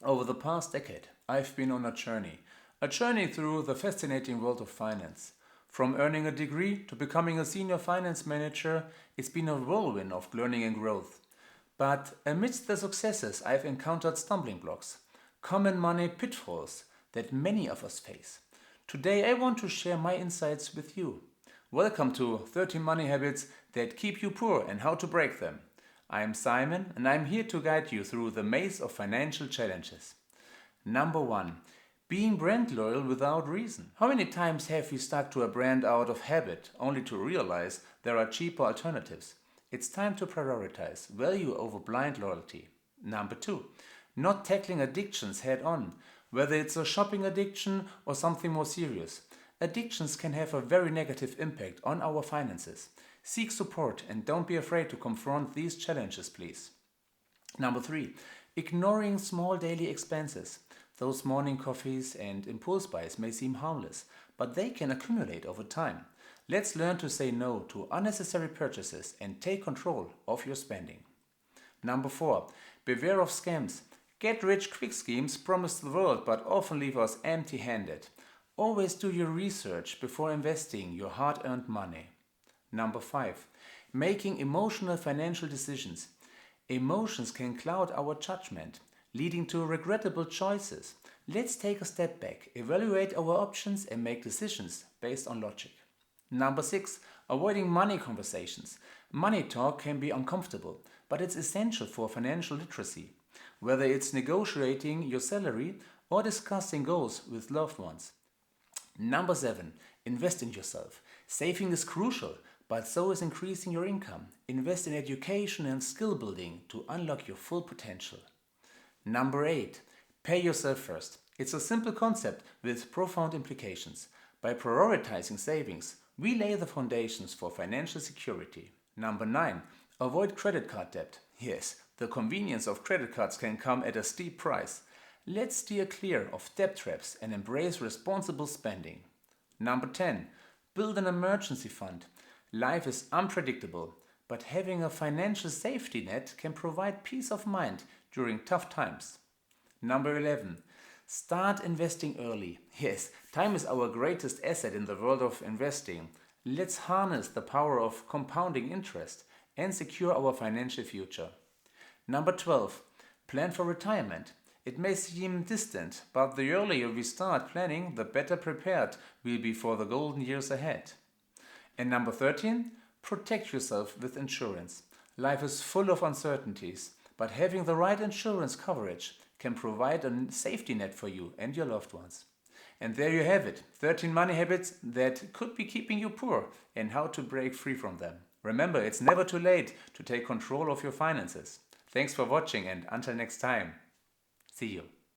Over the past decade, I've been on a journey through the fascinating world of finance. From earning a degree to becoming a senior finance manager, it's been a whirlwind of learning and growth. But amidst the successes, I've encountered stumbling blocks, common money pitfalls that many of us face. Today, I want to share my insights with you. Welcome to 30 Money Habits That Keep You Poor and How to Break Them. I'm Simon and I'm here to guide you through the maze of financial challenges. Number 1. Being brand loyal without reason. How many times have you stuck to a brand out of habit only to realize there are cheaper alternatives? It's time to prioritize value over blind loyalty. Number 2. Not tackling addictions head on, whether it's a shopping addiction or something more serious. Addictions can have a very negative impact on our finances. Seek support and don't be afraid to confront these challenges, please. Number 3. Ignoring small daily expenses. Those morning coffees and impulse buys may seem harmless, but they can accumulate over time. Let's learn to say no to unnecessary purchases and take control of your spending. Number 4. Beware of scams. Get rich quick schemes promise the world but often leave us empty handed. Always do your research before investing your hard earned money. Number 5. Making emotional financial decisions. Emotions can cloud our judgment, leading to regrettable choices. Let's take a step back, evaluate our options, and make decisions based on logic. Number 6. Avoiding money conversations. Money talk can be uncomfortable, but it's essential for financial literacy, whether it's negotiating your salary or discussing goals with loved ones. Number 7. Invest in yourself. Saving is crucial, but so is increasing your income. Invest in education and skill building to unlock your full potential. Number 8. Pay yourself first. It's a simple concept with profound implications. By prioritizing savings, we lay the foundations for financial security. Number 9. Avoid credit card debt. Yes, the convenience of credit cards can come at a steep price. Let's steer clear of debt traps and embrace responsible spending. Number 10. Build an emergency fund. Life is unpredictable, but having a financial safety net can provide peace of mind during tough times. Number 11. Start investing early. Yes, time is our greatest asset in the world of investing. Let's harness the power of compounding interest and secure our financial future. Number 12. Plan for retirement. It may seem distant, but the earlier we start planning, the better prepared we'll be for the golden years ahead. And number 13, protect yourself with insurance. Life is full of uncertainties, but having the right insurance coverage can provide a safety net for you and your loved ones. And there you have it, 13 money habits that could be keeping you poor and how to break free from them. Remember, it's never too late to take control of your finances. Thanks for watching and until next time. See you.